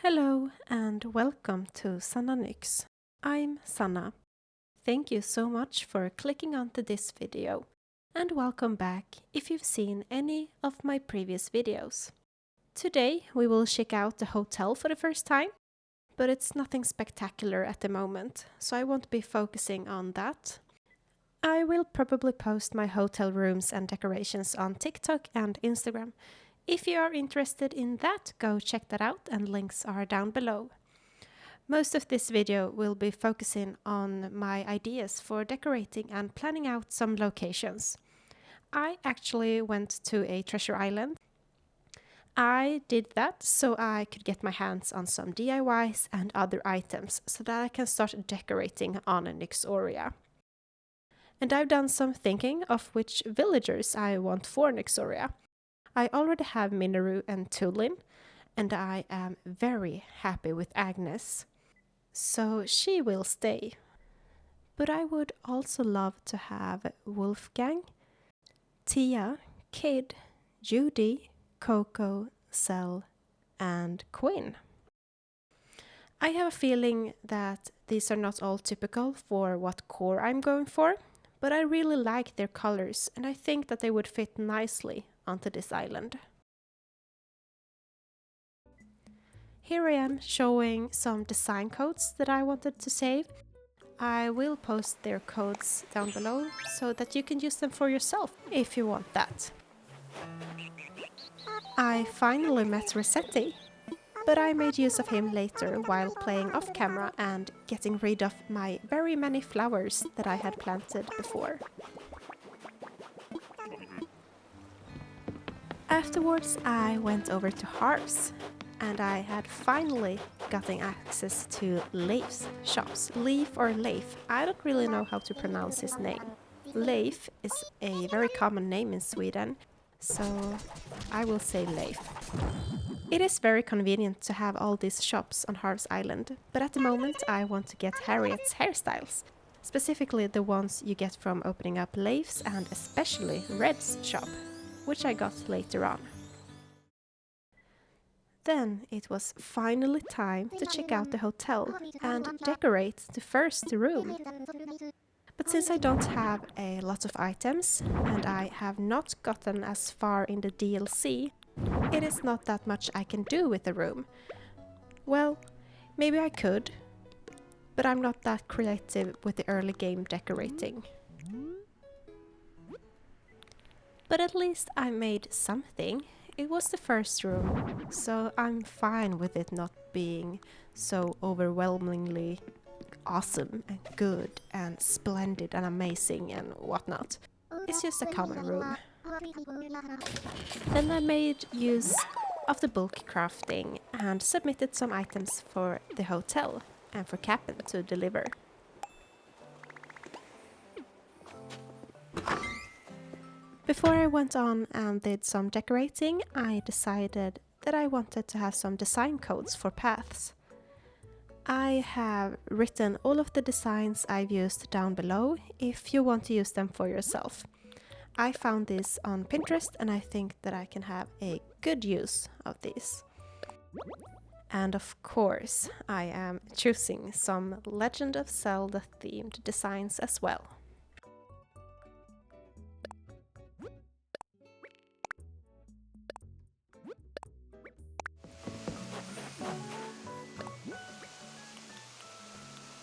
Hello and welcome to Sanna Nyx. I'm Sanna. Thank you so much for clicking onto this video and welcome back if you've seen any of my previous videos. Today we will check out the hotel for the first time, but it's nothing spectacular at the moment, so I won't be focusing on that. I will probably post my hotel rooms and decorations on TikTok and Instagram. If you are interested in that, go check that out and links are down below. Most of this video will be focusing on my ideas for decorating and planning out some locations. I actually went to a treasure island. I did that so I could get my hands on some DIYs and other items so that I can start decorating on Nyxoria. And I've done some thinking of which villagers I want for Nyxoria. I already have Minoru and Tulin, and I am very happy with Agnes, so she will stay. But I would also love to have Wolfgang, Tia, Kid, Judy, Coco, Cell, and Quinn. I have a feeling that these are not all typical for what core I'm going for, but I really like their colors and I think that they would fit nicely onto this island. Here I am showing some design codes that I wanted to save. I will post their codes down below so that you can use them for yourself if you want that. I finally met Rossetti, but I made use of him later while playing off camera and getting rid of my very many flowers that I had planted before. Afterwards I went over to Harv's and I had finally gotten access to Leif's shops. Leif or Leif, I don't really know how to pronounce his name. Leif is a very common name in Sweden, so I will say Leif. It is very convenient to have all these shops on Harv's Island, but at the moment I want to get Harriet's hairstyles, specifically the ones you get from opening up Leif's and especially Red's shop, which I got later on. Then it was finally time to check out the hotel and decorate the first room. But since I don't have a lot of items and I have not gotten as far in the DLC, it is not that much I can do with the room. Well, maybe I could, but I'm not that creative with the early game decorating. But at least I made something. It was the first room, so I'm fine with it not being so overwhelmingly awesome and good and splendid and amazing and whatnot. It's just a common room. Then I made use of the bulk crafting and submitted some items for the hotel and for Captain to deliver. Before I went on and did some decorating, I decided that I wanted to have some design codes for paths. I have written all of the designs I've used down below if you want to use them for yourself. I found this on Pinterest and I think that I can have a good use of these. And of course, I am choosing some Legend of Zelda themed designs as well.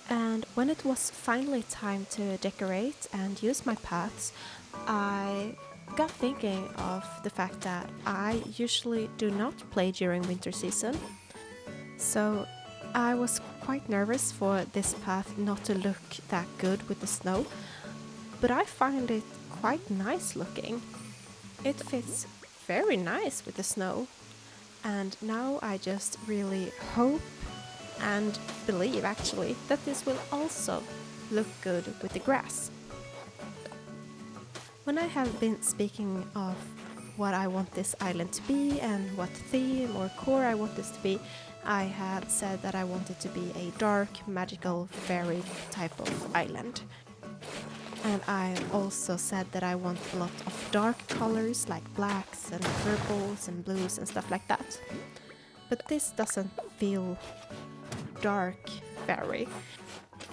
And when it was finally time to decorate and use my paths, I got thinking of the fact that I usually do not play during winter season. So I was quite nervous for this path not to look that good with the snow, but I find it quite nice looking. It fits very nice with the snow, and now I just really hope and believe actually that this will also look good with the grass. When I have been speaking of what I want this island to be and what theme or core I want this to be, I had said that I want it to be a dark, magical, fairy type of island. And I also said that I want a lot of dark colors like blacks and purples and blues and stuff like that. But this doesn't feel dark fairy.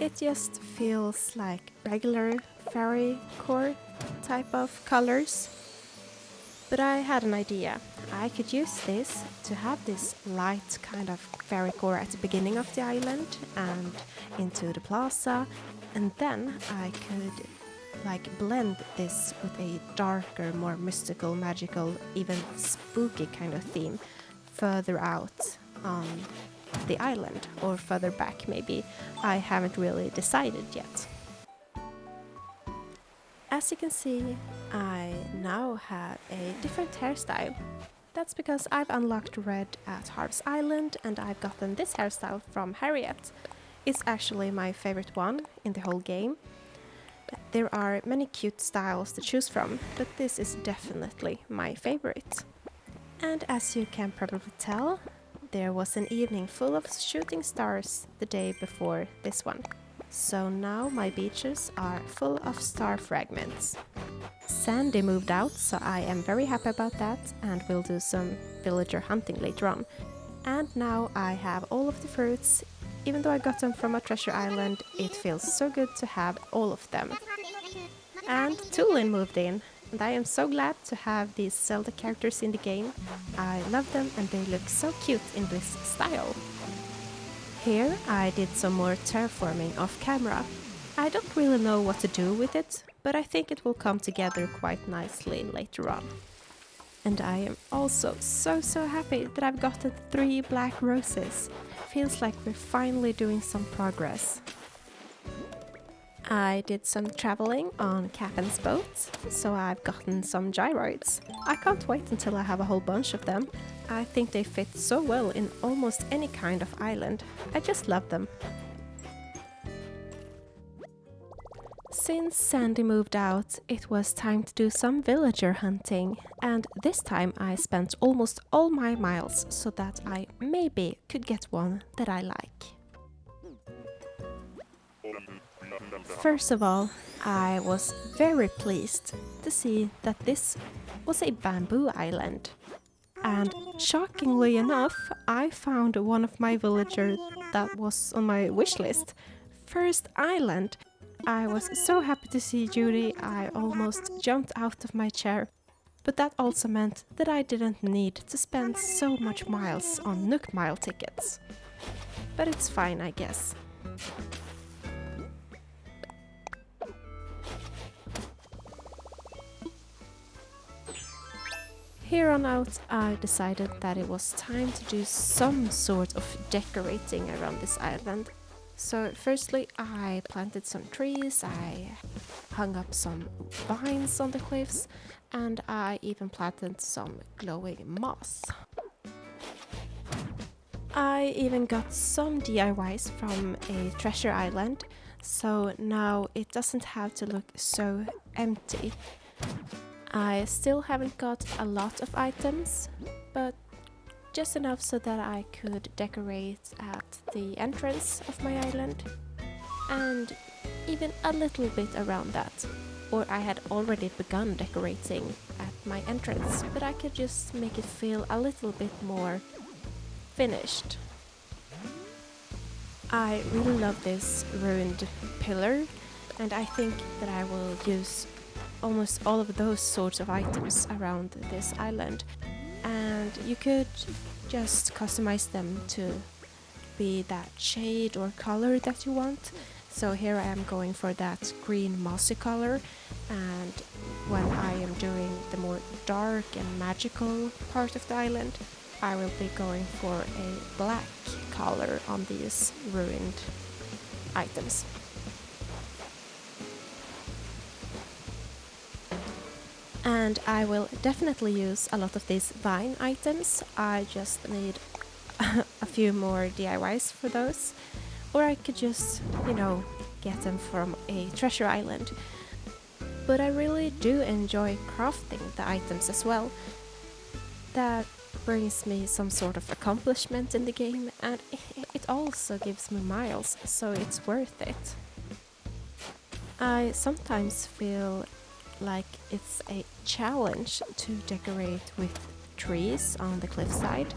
It just feels like regular fairy core type of colors. But I had an idea. I could use this to have this light kind of fairy core at the beginning of the island and into the plaza, and then I could like blend this with a darker, more mystical, magical, even spooky kind of theme further out on the island, or further back maybe. I haven't really decided yet. As you can see, I now have a different hairstyle. That's because I've unlocked Red at Harv's Island and I've gotten this hairstyle from Harriet. It's actually my favorite one in the whole game. There are many cute styles to choose from, but this is definitely my favorite. And as you can probably tell, there was an evening full of shooting stars the day before this one. So now my beaches are full of star fragments. Sandy moved out, so I am very happy about that and will do some villager hunting later on. And now I have all of the fruits. Even though I got them from a treasure island, it feels so good to have all of them. And Tulin moved in, and I am so glad to have these Zelda characters in the game. I love them and they look so cute in this style. Here I did some more terraforming off camera. I don't really know what to do with it, but I think it will come together quite nicely later on. And I am also so happy that I've gotten 3 black roses. Feels like we're finally doing some progress. I did some traveling on Captain's boat, so I've gotten some gyroids. I can't wait until I have a whole bunch of them. I think they fit so well in almost any kind of island. I just love them. Since Sandy moved out, it was time to do some villager hunting, and this time I spent almost all my miles so that I maybe could get one that I like. First of all, I was very pleased to see that this was a bamboo island. And shockingly enough, I found one of my villagers that was on my wish list. First island. I was so happy to see Judy, I almost jumped out of my chair. But that also meant that I didn't need to spend so much miles on Nook Mile tickets. But it's fine, I guess. Here on out, I decided that it was time to do some sort of decorating around this island. So firstly, I planted some trees, I hung up some vines on the cliffs, and I even planted some glowing moss. I even got some DIYs from a treasure island, so now it doesn't have to look so empty. I still haven't got a lot of items, but just enough so that I could decorate at the entrance of my island, and even a little bit around that. Or I had already begun decorating at my entrance, but I could just make it feel a little bit more finished. I really love this ruined pillar, and I think that I will use almost all of those sorts of items around this island, and you could just customize them to be that shade or color that you want. So here I am going for that green mossy color, and when I am doing the more dark and magical part of the island, I will be going for a black color on these ruined items. And I will definitely use a lot of these vine items. I just need a few more DIYs for those. Or I could just, get them from a treasure island. But I really do enjoy crafting the items as well. That brings me some sort of accomplishment in the game, and it also gives me miles, so it's worth it. I sometimes feel like it's a challenge to decorate with trees on the cliffside,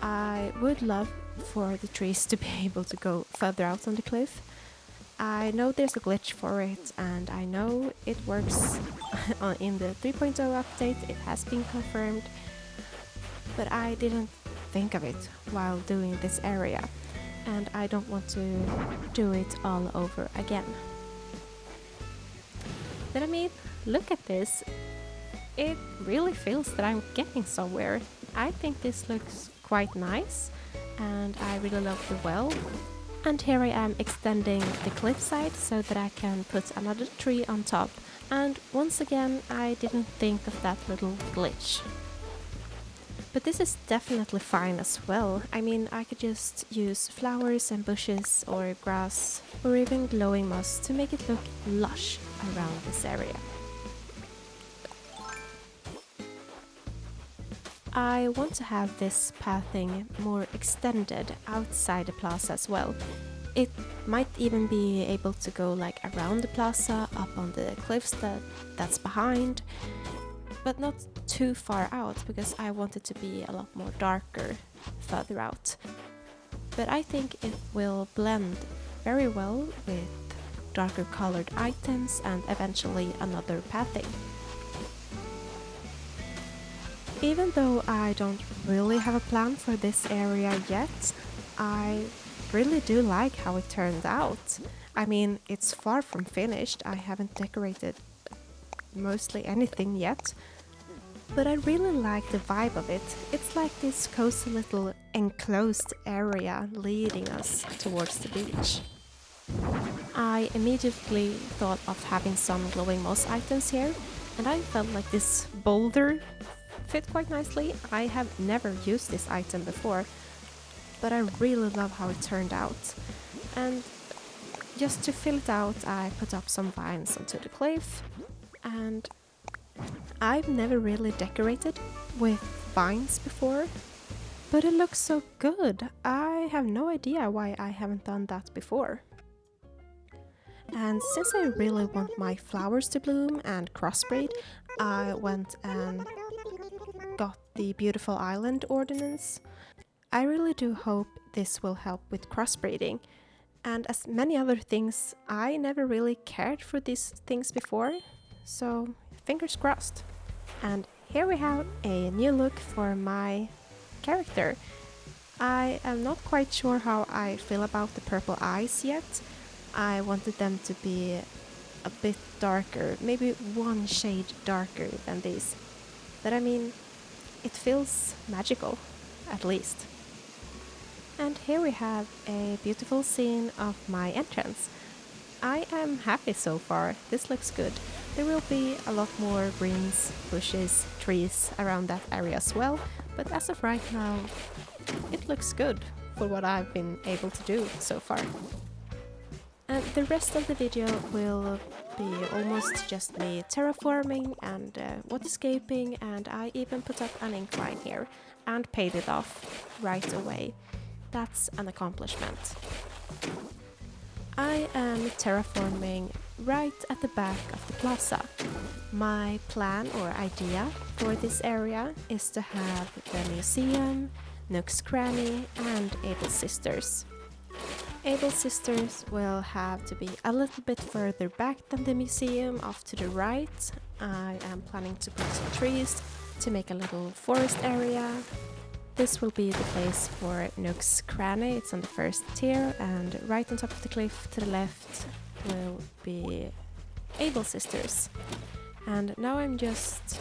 I would love for the trees to be able to go further out on the cliff. I know there's a glitch for it, and I know it works in the 3.0 update, it has been confirmed, but I didn't think of it while doing this area, and I don't want to do it all over again. But I mean, look at this. It really feels that I'm getting somewhere. I think this looks quite nice, and I really love the well. And here I am extending the cliffside so that I can put another tree on top. And once again, I didn't think of that little glitch. But this is definitely fine as well. I mean, I could just use flowers and bushes or grass or even glowing moss to make it look lush around this area. I want to have this pathing more extended outside the plaza as well. It might even be able to go like around the plaza, up on the cliffs that's behind, but not too far out because I want it to be a lot more darker further out. But I think it will blend very well with darker colored items and eventually another pathing. Even though I don't really have a plan for this area yet, I really do like how it turned out. I mean, it's far from finished, I haven't decorated mostly anything yet, but I really like the vibe of it. It's like this cozy little enclosed area leading us towards the beach. I immediately thought of having some glowing moss items here, and I felt like this boulder fit quite nicely. I have never used this item before, but I really love how it turned out. And just to fill it out, I put up some vines onto the cliff, and I've never really decorated with vines before, but it looks so good. I have no idea why I haven't done that before. And since I really want my flowers to bloom and crossbreed, I went and got the Beautiful Island Ordinance. I really do hope this will help with crossbreeding. And as many other things, I never really cared for these things before, so fingers crossed. And here we have a new look for my character. I am not quite sure how I feel about the purple eyes yet. I wanted them to be a bit darker, maybe one shade darker than these. But I mean, it feels magical, at least. And here we have a beautiful scene of my entrance. I am happy so far, this looks good. There will be a lot more greens, bushes, trees around that area as well, but as of right now, it looks good for what I've been able to do so far. And the rest of the video will be almost just me terraforming and waterscaping, and I even put up an incline here and paid it off right away. That's an accomplishment. I am terraforming right at the back of the plaza. My plan or idea for this area is to have the museum, Nook's Cranny and Able Sisters. Able Sisters will have to be a little bit further back than the museum, off to the right. I am planning to put some trees to make a little forest area. This will be the place for Nook's Cranny, it's on the first tier, and right on top of the cliff to the left will be Able Sisters. And now I'm just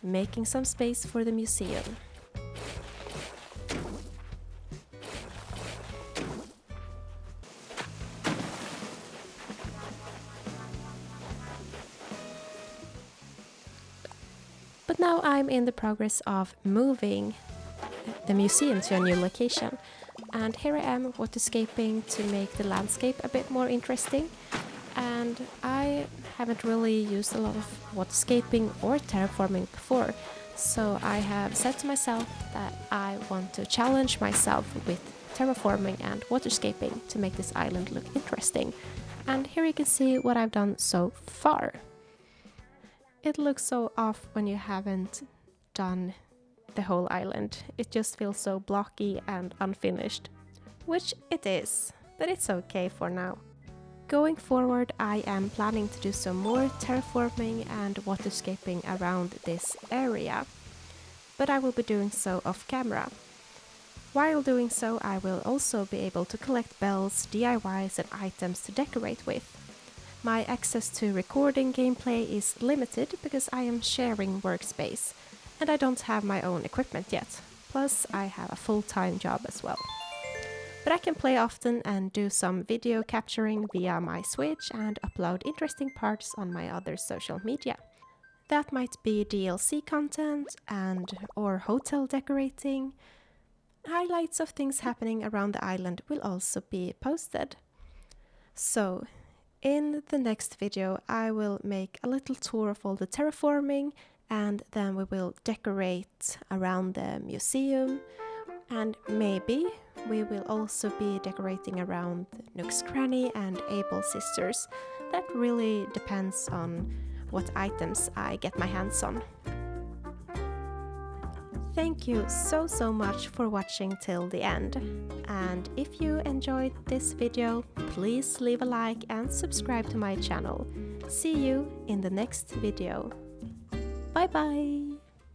making some space for the museum. But now I'm in the progress of moving the museum to a new location, and here I am waterscaping to make the landscape a bit more interesting. And I haven't really used a lot of waterscaping or terraforming before, so I have said to myself that I want to challenge myself with terraforming and waterscaping to make this island look interesting. And here you can see what I've done so far. It looks so off when you haven't done the whole island. It just feels so blocky and unfinished. Which it is, but it's okay for now. Going forward, I am planning to do some more terraforming and waterscaping around this area, but I will be doing so off camera. While doing so, I will also be able to collect bells, DIYs and items to decorate with. My access to recording gameplay is limited because I am sharing workspace, and I don't have my own equipment yet, plus I have a full-time job as well. But I can play often and do some video capturing via my Switch and upload interesting parts on my other social media. That might be DLC content or hotel decorating. Highlights of things happening around the island will also be posted. So, in the next video I will make a little tour of all the terraforming, and then we will decorate around the museum, and maybe we will also be decorating around Nook's Cranny and Able Sisters. That really depends on what items I get my hands on. Thank you so much for watching till the end, and if you enjoyed this video, please leave a like and subscribe to my channel. See you in the next video. Bye bye!